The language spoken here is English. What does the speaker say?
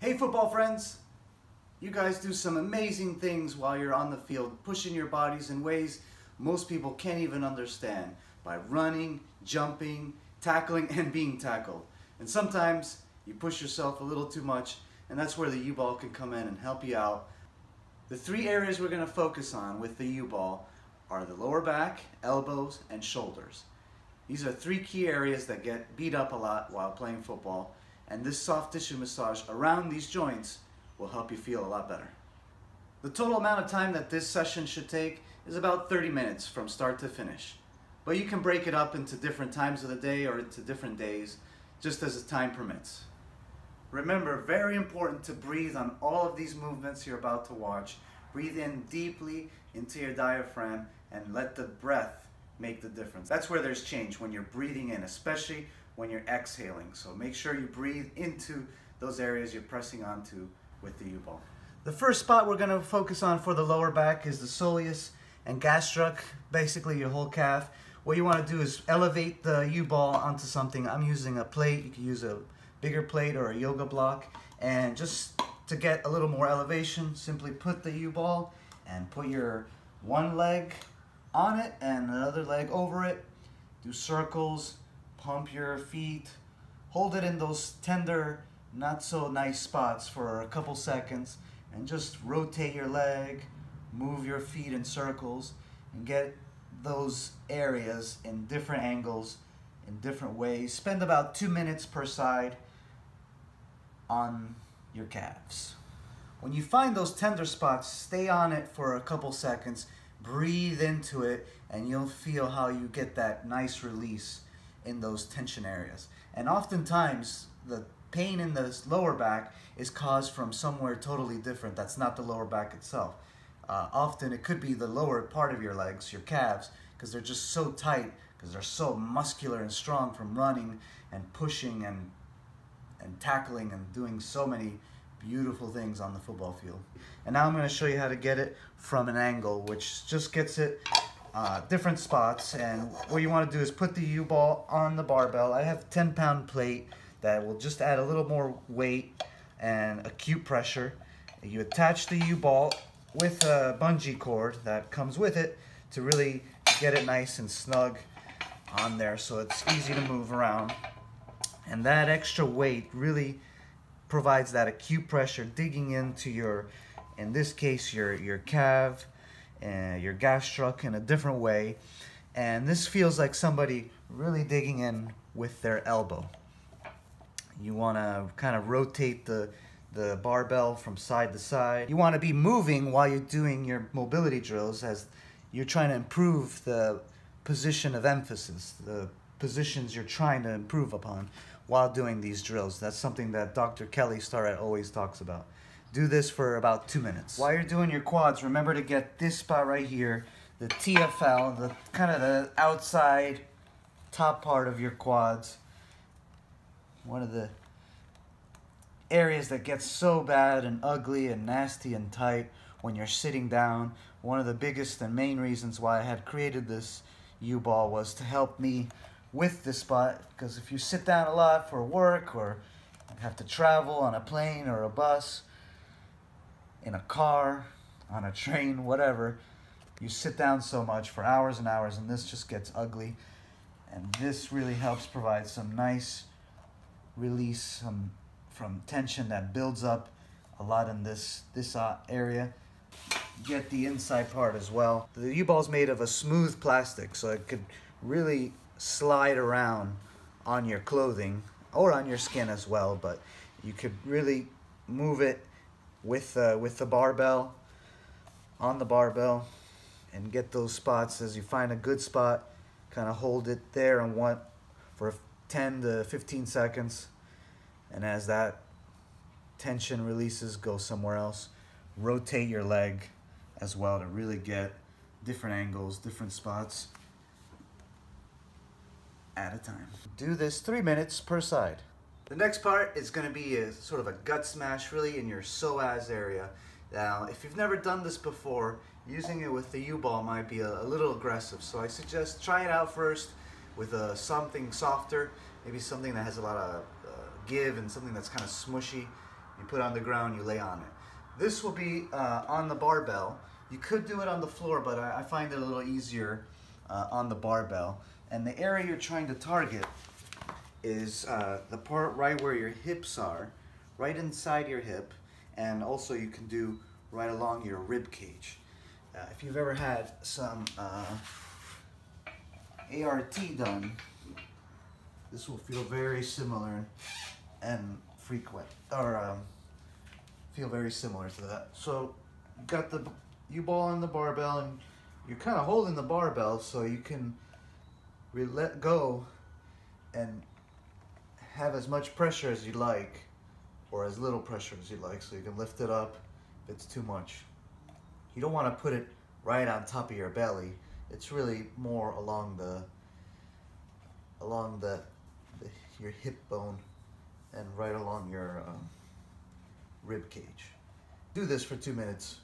Hey football friends, you guys do some amazing things while you're on the field, pushing your bodies in ways most people can't even understand by running, jumping, tackling, and being tackled. And sometimes you push yourself a little too much, and that's where the U-Ball can come in and help you out. The three areas we're going to focus on with the U-Ball are the lower back, elbows, and shoulders. These are three key areas that get beat up a lot while playing football, and this soft tissue massage around these joints will help you feel a lot better. The total amount of time that this session should take is about 30 minutes from start to finish. But you can break it up into different times of the day or into different days, just as the time permits. Remember, very important to breathe on all of these movements you're about to watch. Breathe in deeply into your diaphragm and let the breath make the difference. That's where there's change, when you're breathing in, especially when you're exhaling. So make sure you breathe into those areas you're pressing onto with the U-Ball. The first spot we're going to focus on for the lower back is the soleus and gastroc, basically your whole calf. What you want to do is elevate the U-Ball onto something. I'm using a plate. You can use a bigger plate or a yoga block. And just to get a little more elevation, simply put the U-Ball and put your one leg on it and another leg over it. Do circles. Pump your feet, hold it in those tender, not so nice spots for a couple seconds, and just rotate your leg, move your feet in circles, and get those areas in different angles, in different ways. Spend about 2 minutes per side on your calves. When you find those tender spots, stay on it for a couple seconds, breathe into it, and you'll feel how you get that nice release in those tension areas. And oftentimes the pain in the lower back is caused from somewhere totally different that's not the lower back itself. Often it could be the lower part of your legs, your calves, because they're just so tight, because they're so muscular and strong from running and pushing and tackling and doing so many beautiful things on the football field. And now I'm going to show you how to get it from an angle, which just gets it different spots. And what you want to do is put the U-Ball on the barbell. I have a 10-pound plate that will just add a little more weight and acute pressure. You attach the U-Ball with a bungee cord that comes with it to really get it nice and snug on there so it's easy to move around. And that extra weight really provides that acute pressure digging into your, in this case, your calf and your gastroc in a different way. And this feels like somebody really digging in with their elbow. You want to kind of rotate the barbell from side to side. You want to be moving while you're doing your mobility drills, as you're trying to improve the position of emphasis, the positions you're trying to improve upon while doing these drills. That's something that Dr. Kelly Starrett always talks about. Do this for about 2 minutes. While you're doing your quads, remember to get this spot right here, the TFL, the kind of the outside top part of your quads. One of the areas that gets so bad and ugly and nasty and tight when you're sitting down. One of the biggest and main reasons why I had created this U-Ball was to help me with this spot, because if you sit down a lot for work or have to travel on a plane or a bus, in a car, on a train, whatever, you sit down so much for hours and hours, and this just gets ugly. And this really helps provide some nice release from tension that builds up a lot in this area. Get the inside part as well. The U-Ball is made of a smooth plastic, so it could really slide around on your clothing or on your skin as well, but you could really move it with the barbell, on the barbell, and get those spots. As you find a good spot, kind of hold it there and for 10 to 15 seconds, and as that tension releases, go somewhere else. Rotate your leg as well to really get different angles, different spots at a time. Do this 3 minutes per side. The next part is going to be a sort of a gut smash really in your psoas area. Now, if you've never done this before, using it with the U-Ball might be a little aggressive. So I suggest try it out first with something softer, maybe something that has a lot of give and something that's kind of smushy. You put it on the ground, you lay on it. This will be on the barbell. You could do it on the floor, but I find it a little easier on the barbell. And the area you're trying to target is the part right where your hips are, right inside your hip, and also you can do right along your rib cage. If you've ever had some ART done, this will feel very similar and frequent, or feel very similar to that. So you got the U-ball on the barbell, and you're kind of holding the barbell so you can let go and have as much pressure as you like, or as little pressure as you like, so you can lift it up if it's too much. You don't want to put it right on top of your belly. It's really more along your hip bone and right along your rib cage. Do this for 2 minutes.